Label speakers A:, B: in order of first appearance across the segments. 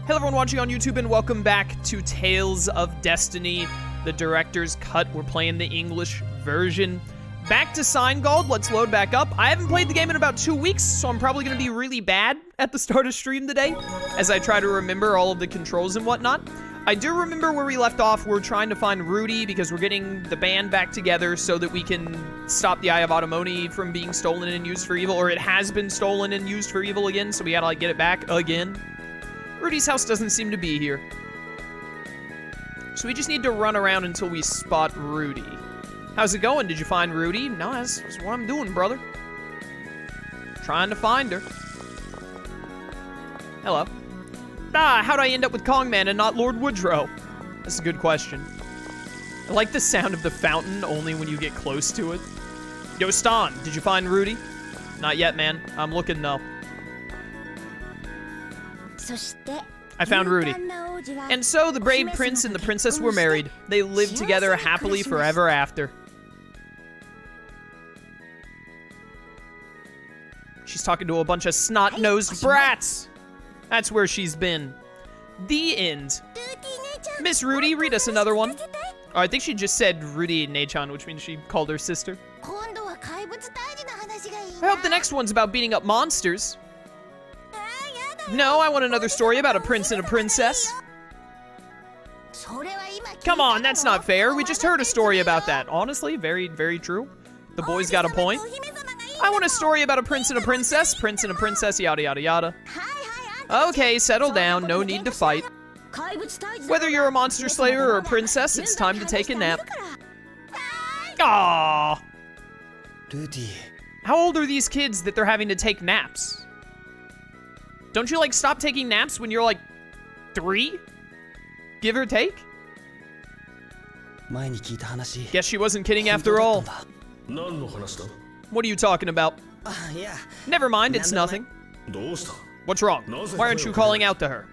A: Hello everyone watching on YouTube and welcome back to Tales of Destiny, the director's cut. We're playing the English version. Back to Sign Gold, let's load back up. I haven't played the game in about 2 weeks, so I'm probably gonna be really bad at the start of stream today, as I try to remember all of the controls and whatnot. I do remember where we left off. We're trying to find Rudy because we're getting the band back together so that we can stop the Eye of Automoni from being stolen and used for evil, or it has been stolen and used for evil again, so we gotta like get it back again. Rudy's house doesn't seem to be here. So we just need to run around until we spot Rudy. How's it going? Did you find Rudy? No, that's what I'm doing, brother. Trying to find her. Hello. How'd I end up with Kongman and not Lord Woodrow? That's a good question. I like the sound of the fountain only when you get close to it. Yo, Stan, did you find Rudy? Not yet, man. I'm looking, though. I found Rudy. And so the brave prince and the princess were married. They lived together happily forever after. She's talking to a bunch of snot-nosed brats. That's where she's been. The end. Miss Rudy, read us another one. Oh, I think she just said Rudy Nei-chan, which means she called her sister. I hope the next one's about beating up monsters. No, I want another story about a prince and a princess. Come on, that's not fair. We just heard a story about that. Honestly, very, very true. The boy's got a point. I want a story about a prince and a princess, yada, yada, yada. Okay, settle down. No need to fight. Whether you're a monster slayer or a princess, it's time to take a nap. Aww. How old are these kids that they're having to take naps? Don't you, like, stop taking naps when you're, like, 3? Give or take? Guess she wasn't kidding after all. What are you talking about? Never mind, it's nothing. What's wrong? Why aren't you calling out to her?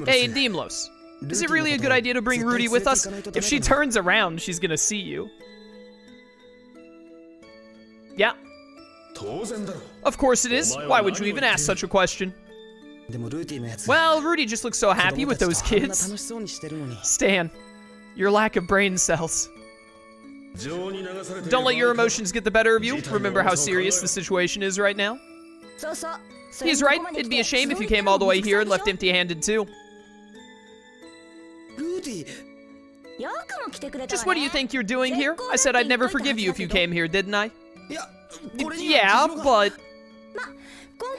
A: Hey, Deimos. Is it really a good idea to bring Rudy with us? If she turns around, she's gonna see you. Yeah. Of course it is. Why would you even ask such a question? Well, Rudy just looks so happy with those kids. Stan, your lack of brain cells. Don't let your emotions get the better of you. Remember how serious the situation is right now. He's right. It'd be a shame if you came all the way here and left empty-handed too. Just what do you think you're doing here? I said I'd never forgive you if you came here, didn't I? Yeah, but...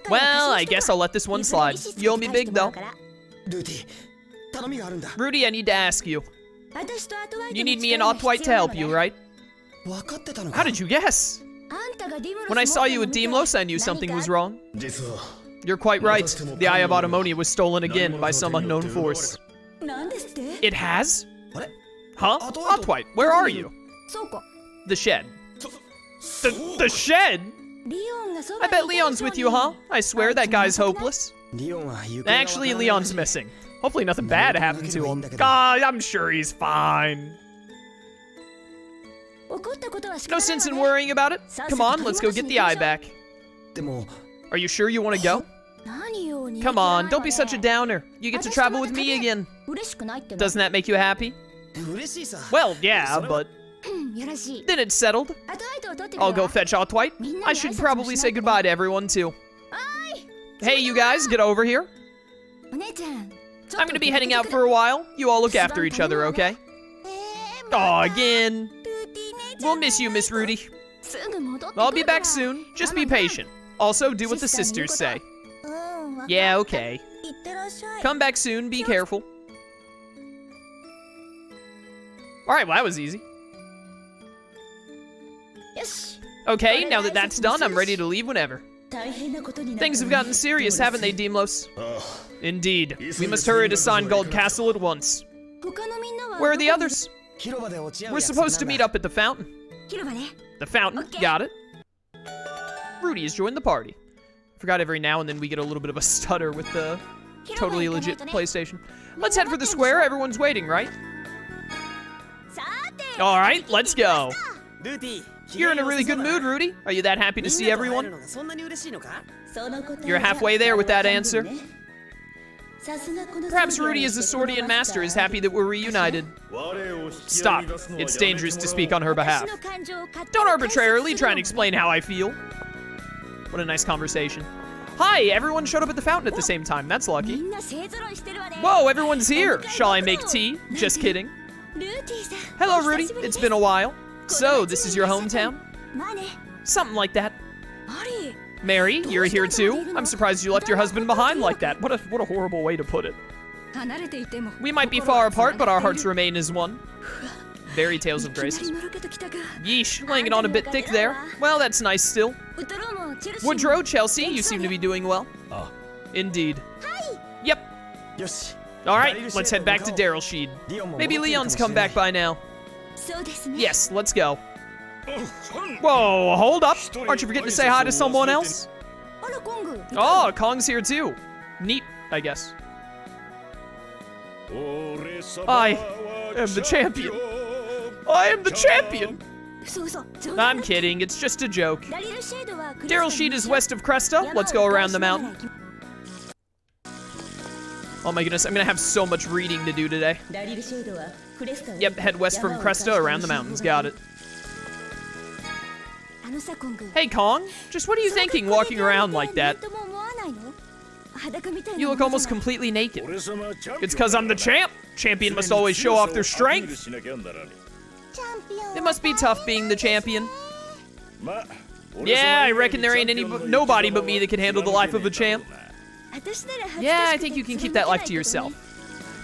A: Well, I guess I'll let this one slide. You owe me big, though. Rudy, I need to ask you. You need me and Otwhite to help you, right? How did you guess? When I saw you with Deimos, I knew something was wrong. You're quite right. The Eye of Automoni was stolen again by some unknown force. It has? Huh? Otwhite, where are you? The shed. The shed? I bet Leon's with you, huh? I swear that guy's hopeless. Actually, Leon's missing. Hopefully nothing bad happened to him. God, I'm sure he's fine. No sense in worrying about it. Come on, let's go get the eye back. Are you sure you want to go? Come on, don't be such a downer. You get to travel with me again. Doesn't that make you happy? Well, yeah, but... Then it's settled. I'll go fetch Otwhite. I should probably say goodbye to everyone, too. Hey, you guys, get over here. I'm gonna be heading out for a while. You all look after each other, okay? Aw, again. We'll miss you, Miss Rudy. I'll be back soon. Just be patient. Also, do what the sisters say. Yeah, okay. Come back soon. Be careful. Alright, well, that was easy. Okay, now that that's done, I'm ready to leave whenever. Things have gotten serious, haven't they, Deimos? Indeed. We must hurry to Sign Gold Castle at once. Where are the others? We're supposed to meet up at the fountain. The fountain, got it. Rudy has joined the party. Forgot every now and then we get a little bit of a stutter with the totally legit PlayStation. Let's head for the square, everyone's waiting, right? Alright, let's go. You're in a really good mood, Rudy. Are you that happy to see everyone? You're halfway there with that answer. Perhaps Rudy, as the Swordian master, is happy that we're reunited. Stop. It's dangerous to speak on her behalf. Don't arbitrarily try and explain how I feel. What a nice conversation. Hi, everyone showed up at the fountain at the same time. That's lucky. Whoa, everyone's here. Shall I make tea? Just kidding. Hello, Rudy. It's been a while. So, this is your hometown? Something like that. Mary, you're here too? I'm surprised you left your husband behind like that. What a horrible way to put it. We might be far apart, but our hearts remain as one. Very Tales of Graces. Yeesh, laying it on a bit thick there. Well, that's nice still. Woodrow, Chelsea, you seem to be doing well. Indeed. Yep. Alright, let's head back to Darylsheed. Maybe Leon's come back by now. Yes, let's go. Whoa, hold up. Aren't you forgetting to say hi to someone else? Oh, Kong's here too. Neat, I guess. I am the champion. I am the champion. I'm kidding, it's just a joke. Darylsheed is west of Cresta. Let's go around the mountain. Oh my goodness, I'm gonna have so much reading to do today. Yep, head west from Cresta around the mountains, got it. Hey Kong, just what are you thinking walking around like that? You look almost completely naked. It's cause I'm the champ. Champion must always show off their strength. It must be tough being the champion. Yeah, I reckon there ain't nobody but me that can handle the life of a champ. Yeah, I think you can keep that life to yourself.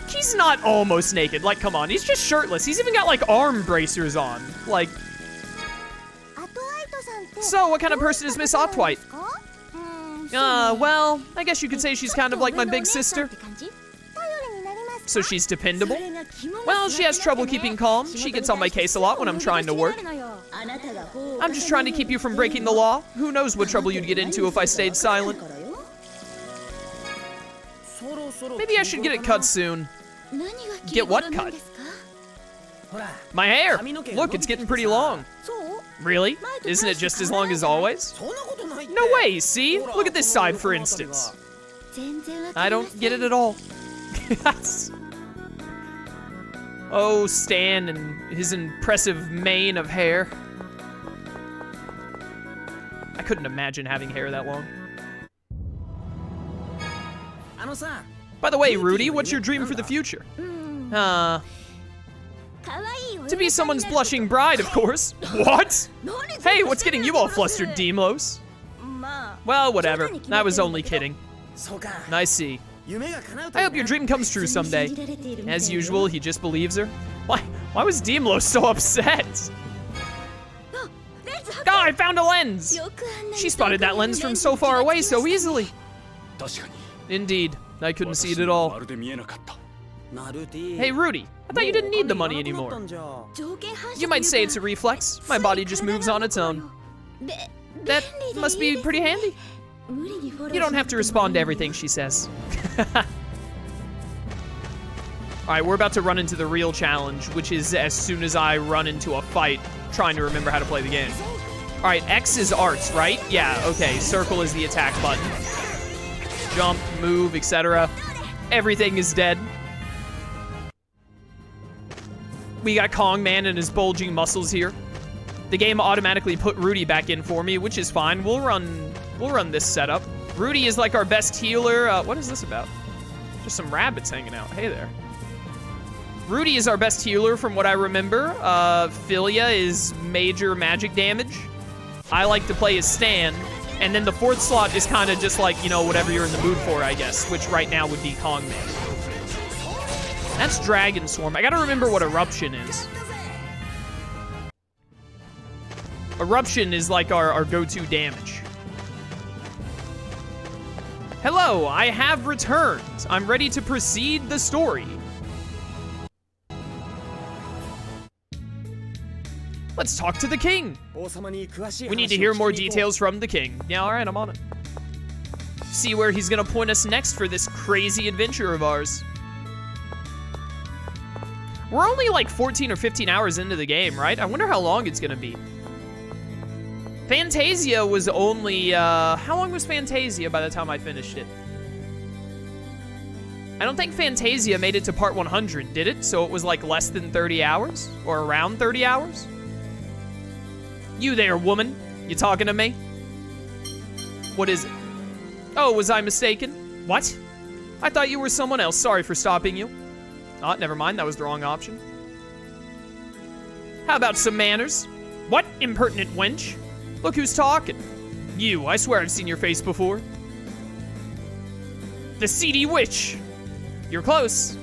A: He's not almost naked, like come on, he's just shirtless. He's even got like arm bracers on, like. So, what kind of person is Miss Otwhite? Well, I guess you could say she's kind of like my big sister. So she's dependable? Well, she has trouble keeping calm. She gets on my case a lot when I'm trying to work. I'm just trying to keep you from breaking the law. Who knows what trouble you'd get into if I stayed silent. Maybe I should get it cut soon. Get what cut? My hair! Look, it's getting pretty long. Really? Isn't it just as long as always? No way, see? Look at this side, for instance. I don't get it at all. Oh, Stan and his impressive mane of hair. I couldn't imagine having hair that long. By the way, Rudy, what's your dream for the future? To be someone's blushing bride, of course. What? Hey, what's getting you all flustered, Deimos? Well, whatever. I was only kidding. I see. I hope your dream comes true someday. As usual, he just believes her. Why was Deimos so upset? Ah, I found a lens! She spotted that lens from so far away so easily. Indeed, I couldn't see it at all. Hey, Rudy, I thought you didn't need the money anymore. You might say it's a reflex. My body just moves on its own. That must be pretty handy. You don't have to respond to everything she says. Alright, we're about to run into the real challenge, which is as soon as I run into a fight, trying to remember how to play the game. Alright, X is arts, right? Yeah, okay, circle is the attack button. Jump, move, etc. Everything is dead. We got Kong Man and his bulging muscles here. The game automatically put Rudy back in for me, which is fine. We'll run this setup. Rudy is like our best healer. What is this about? Just some rabbits hanging out. Hey there. Rudy is our best healer from what I remember. Philia is major magic damage. I like to play as Stan. And then the fourth slot is kind of just like, you know, whatever you're in the mood for, I guess, which right now would be Kong Man. That's Dragon Swarm. I gotta remember what Eruption is. Eruption is like our go-to damage. Hello, I have returned. I'm ready to proceed the story. Let's talk to the king. We need to hear more details from the king. Yeah, all right, I'm on it. See where he's gonna point us next for this crazy adventure of ours. We're only like 14 or 15 hours into the game, right? I wonder how long it's gonna be. Phantasia was only, how long was Phantasia by the time I finished it? I don't think Phantasia made it to part 100, did it? So it was like less than 30 hours? Or around 30 hours? You there, woman. You talking to me? What is it? Oh, was I mistaken? What? I thought you were someone else. Sorry for stopping you. Oh, never mind. That was the wrong option. How about some manners? What, impertinent wench? Look who's talking. You, I swear I've seen your face before. The seedy witch. You're close.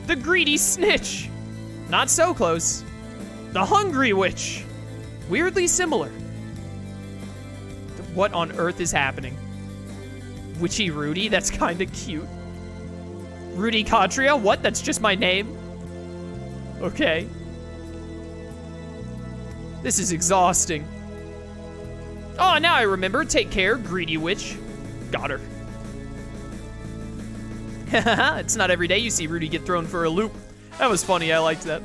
A: The greedy snitch. Not so close. The hungry witch. Weirdly similar. What on earth is happening? Witchy Rudy? That's kinda cute. Rudy Katria? What? That's just my name? Okay. This is exhausting. Oh, now I remember. Take care, greedy witch. Got her. It's not every day you see Rudy get thrown for a loop. That was funny. I liked that.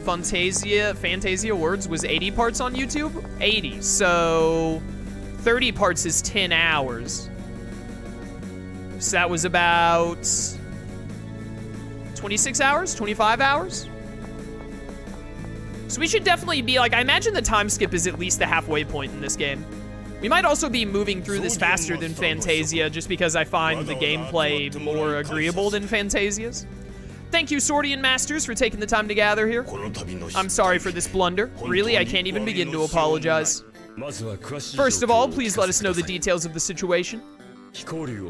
A: Phantasia Words was 80 parts on YouTube? 80. So 30 parts is 10 hours. So that was about 26 hours? 25 hours? So we should definitely be like, I imagine the time skip is at least the halfway point in this game. We might also be moving through this faster than Phantasia just because I find the gameplay more agreeable than Phantasia's. Thank you, Swordian Masters, for taking the time to gather here. I'm sorry for this blunder. Really, I can't even begin to apologize. First of all, please let us know the details of the situation.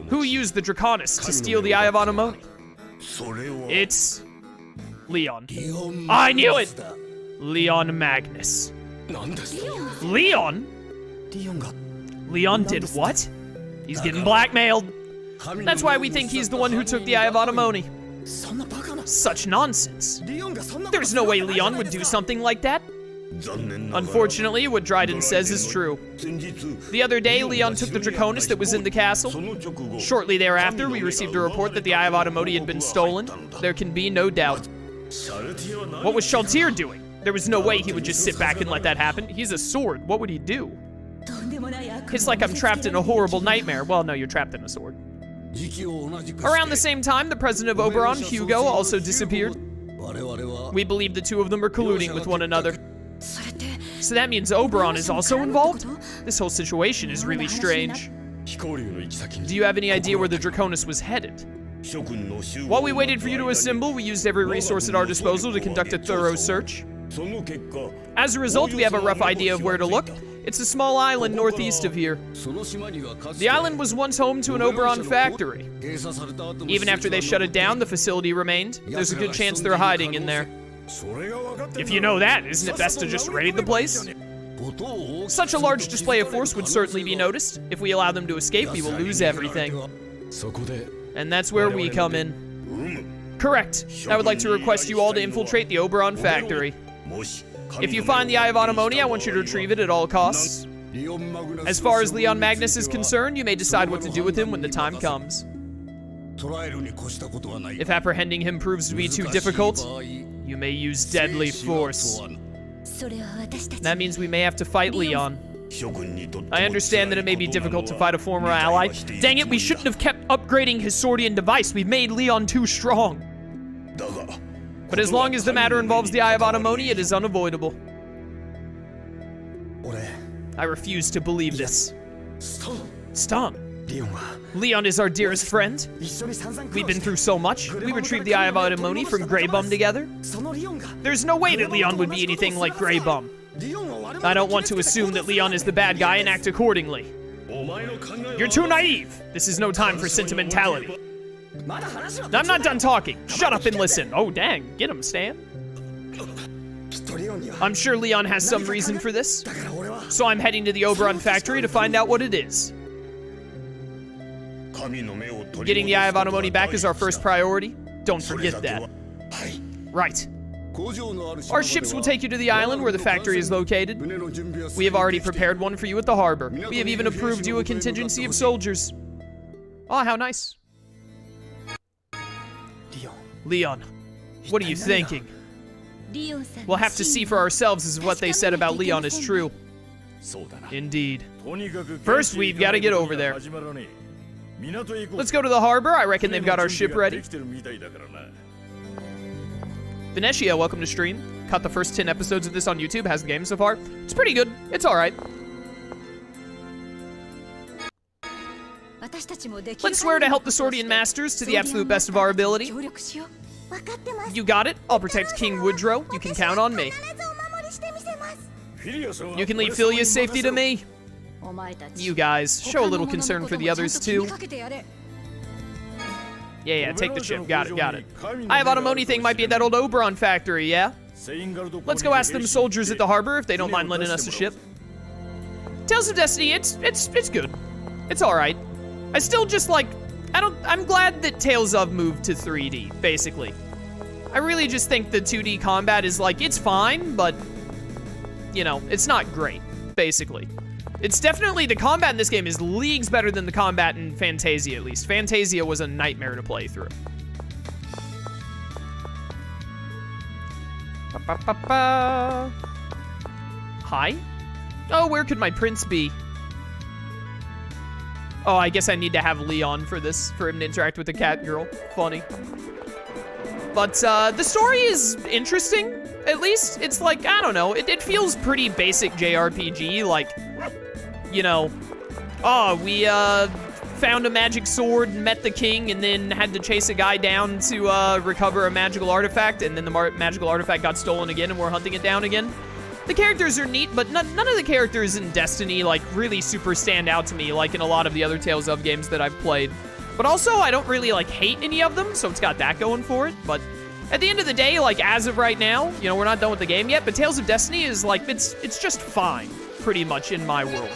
A: Who used the Draconis to steal the Eye of Anemone? It's Leon. I knew it! Leon Magnus. Leon? Leon did what? He's getting blackmailed. That's why we think he's the one who took the Eye of Anemone. Such nonsense. There's no way Leon would do something like that. Unfortunately, what Dryden says is true. The other day, Leon took the Draconis that was in the castle. Shortly thereafter, we received a report that the Eye of Anemone had been stolen. There can be no doubt. What was Shaltir doing? There was no way he would just sit back and let that happen. He's a sword. What would he do? It's like I'm trapped in a horrible nightmare. Well, no, you're trapped in a sword. Around the same time, the president of Oberon, Hugo, also disappeared. We believe the two of them are colluding with one another. So that means Oberon is also involved? This whole situation is really strange. Do you have any idea where the Draconis was headed? While we waited for you to assemble, we used every resource at our disposal to conduct a thorough search. As a result, we have a rough idea of where to look. It's a small island northeast of here. The island was once home to an Oberon factory. Even after they shut it down, the facility remained. There's a good chance they're hiding in there. If you know that, isn't it best to just raid the place? Such a large display of force would certainly be noticed. If we allow them to escape, we will lose everything. And that's where we come in. Correct. I would like to request you all to infiltrate the Oberon factory. If you find the Eye of Anemone, I want you to retrieve it at all costs. As far as Leon Magnus is concerned, you may decide what to do with him when the time comes. If apprehending him proves to be too difficult, you may use deadly force. That means we may have to fight Leon. I understand that it may be difficult to fight a former ally. Dang it, we shouldn't have kept upgrading his Swordian device. We've made Leon too strong. But as long as the matter involves the Eye of Anemone, it is unavoidable. I refuse to believe this. Stom. Leon is our dearest friend. We've been through so much. We retrieved the Eye of Anemone from Grey Bum together. There's no way that Leon would be anything like Grey Bum. I don't want to assume that Leon is the bad guy and act accordingly. You're too naive. This is no time for sentimentality. I'm not done talking. Shut up and listen. Oh, dang. Get him, Stan. I'm sure Leon has some reason for this. So I'm heading to the Oberon factory to find out what it is. Getting the Eye of Anemone back is our first priority. Don't forget that. Right. Our ships will take you to the island where the factory is located. We have already prepared one for you at the harbor. We have even approved you a contingency of soldiers. Oh, how nice. Leon, what are you thinking? We'll have to see for ourselves if what they said about Leon is true. Indeed. First, we've got to get over there. Let's go to the harbor. I reckon they've got our ship ready. Venetia, welcome to stream. Caught the first 10 episodes of this on YouTube. How's the game so far? It's pretty good. It's alright. Let's swear to help the Swordian Masters to the absolute best of our ability. You got it. I'll protect King Woodrow. You can count on me. You can leave Philia's safety to me. You guys, show a little concern for the others too. Yeah, take the ship. Got it. I have Automoni thing might be at that old Oberon factory, yeah? Let's go ask them soldiers at the harbor if they don't mind lending us a ship. Tales of Destiny, it's good. It's alright. I still just like, I'm glad that Tales of moved to 3D, basically. I really just think the 2D combat is like, it's fine, but, you know, it's not great, basically. It's definitely, the combat in this game is leagues better than the combat in Phantasia, at least. Phantasia was a nightmare to play through. Hi? Oh, where could my prince be? Oh, I guess I need to have Leon for this, for him to interact with the cat girl. Funny. But, the story is interesting, at least. It's like, I don't know, it feels pretty basic JRPG, like, you know, oh, we, found a magic sword, met the king, and then had to chase a guy down to, recover a magical artifact, and then the magical artifact got stolen again, and we're hunting it down again. The characters are neat, but none of the characters in Destiny, like, really super stand out to me, like in a lot of the other Tales of games that I've played. But also, I don't really, like, hate any of them, so it's got that going for it. But at the end of the day, like, as of right now, you know, we're not done with the game yet, but Tales of Destiny is, like, it's just fine, pretty much, in my world.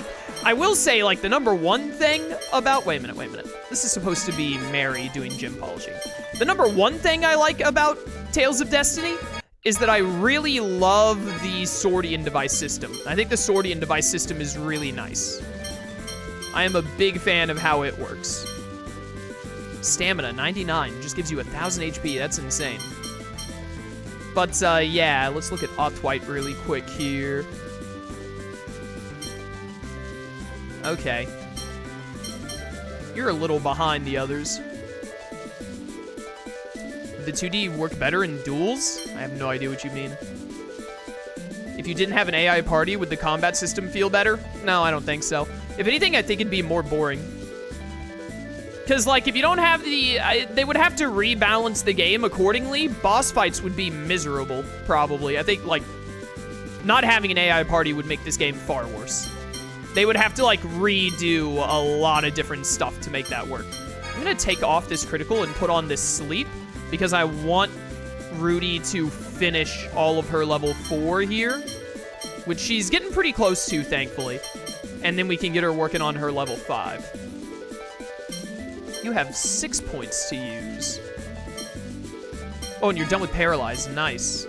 A: I will say, like, the number one thing about... Wait a minute. This is supposed to be Mary doing gym polishing. The number one thing I like about Tales of Destiny is that I really love the Swordian device system. I think the Swordian device system is really nice. I am a big fan of how it works. Stamina, 99. Just gives you 1,000 HP. That's insane. But, yeah, let's look at Otwite really quick here. Okay. You're a little behind the others. The 2D work better in duels? I have no idea what you mean. If you didn't have an AI party, would the combat system feel better? No, I don't think so. If anything, I think it'd be more boring. Because, like, if you don't have the... they would have to rebalance the game accordingly. Boss fights would be miserable, probably. I think, like, not having an AI party would make this game far worse. They would have to, like, redo a lot of different stuff to make that work. I'm going to take off this critical and put on this sleep, because I want Rudy to finish all of her level 4 here, which she's getting pretty close to, thankfully. And then we can get her working on her level 5. You have 6 points to use. Oh, and you're done with Paralyze. Nice.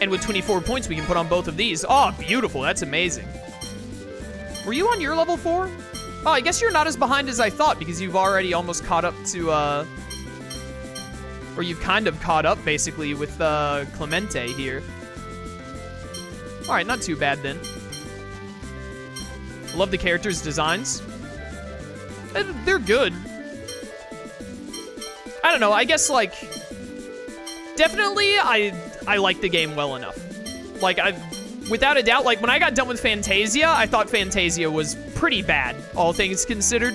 A: And with 24 points, we can put on both of these. Oh, beautiful. That's amazing. Were you on your level 4? Oh, I guess you're not as behind as I thought, because you've already almost caught up to, or you've kind of caught up, basically, with, Clemente here. Alright, not too bad, then. Love the characters' designs. They're good. I don't know, I guess, like... Definitely, I like the game well enough. Like, without a doubt, like, when I got done with Phantasia, I thought Phantasia was pretty bad, all things considered.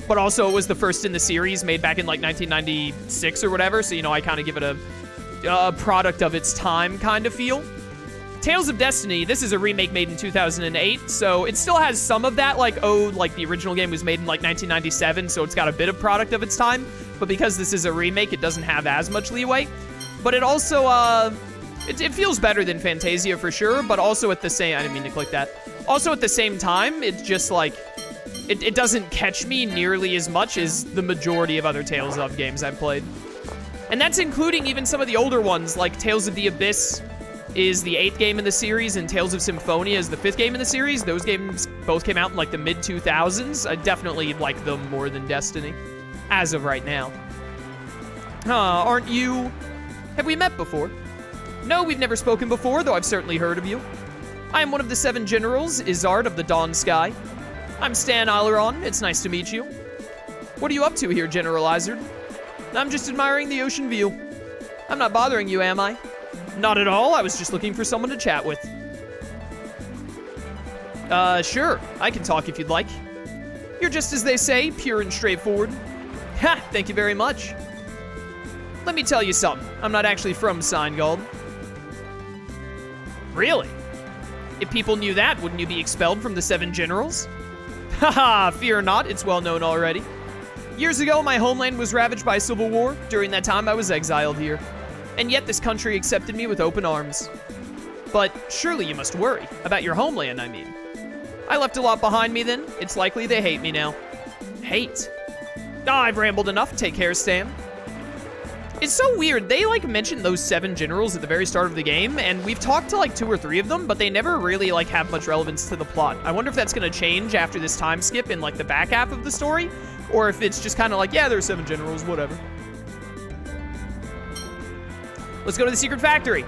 A: But also, it was the first in the series, made back in, like, 1996 or whatever, so, you know, I kind of give it a product of its time kind of feel. Tales of Destiny, this is a remake made in 2008, so it still has some of that, like, oh, like, the original game was made in, like, 1997, so it's got a bit of product of its time. But because this is a remake, it doesn't have as much leeway. But it also, it feels better than Phantasia for sure, but also at the same... I didn't mean to click that. Also at the same time, it's just, like... It doesn't catch me nearly as much as the majority of other Tales of games I've played. And that's including even some of the older ones, like Tales of the Abyss is the 8th game in the series, and Tales of Symphonia is the 5th game in the series. Those games both came out in, like, the mid-2000s. I definitely like them more than Destiny, as of right now. Aren't you... Have we met before? No, we've never spoken before, though I've certainly heard of you. I am one of the 7 generals, Izard of the Dawn Sky. I'm Stan Aileron. It's nice to meet you. What are you up to here, General Lizard? I'm just admiring the ocean view. I'm not bothering you, am I? Not at all. I was just looking for someone to chat with. Sure. I can talk if you'd like. You're just as they say, pure and straightforward. Ha! Thank you very much. Let me tell you something. I'm not actually from Seingald. Really? If people knew that, wouldn't you be expelled from the 7 generals? Haha, fear not, it's well known already. Years ago, my homeland was ravaged by civil war. During that time, I was exiled here. And yet this country accepted me with open arms. But surely you must worry. About your homeland, I mean. I left a lot behind me then. It's likely they hate me now. Hate? I've rambled enough. Take care, Stan. It's so weird. They, like, mentioned those 7 generals at the very start of the game, and we've talked to, like, 2 or 3 of them, but they never really, like, have much relevance to the plot. I wonder if that's gonna change after this time skip in, like, the back half of the story, or if it's just kind of like, yeah, there's 7 generals, whatever. Let's go to the secret factory.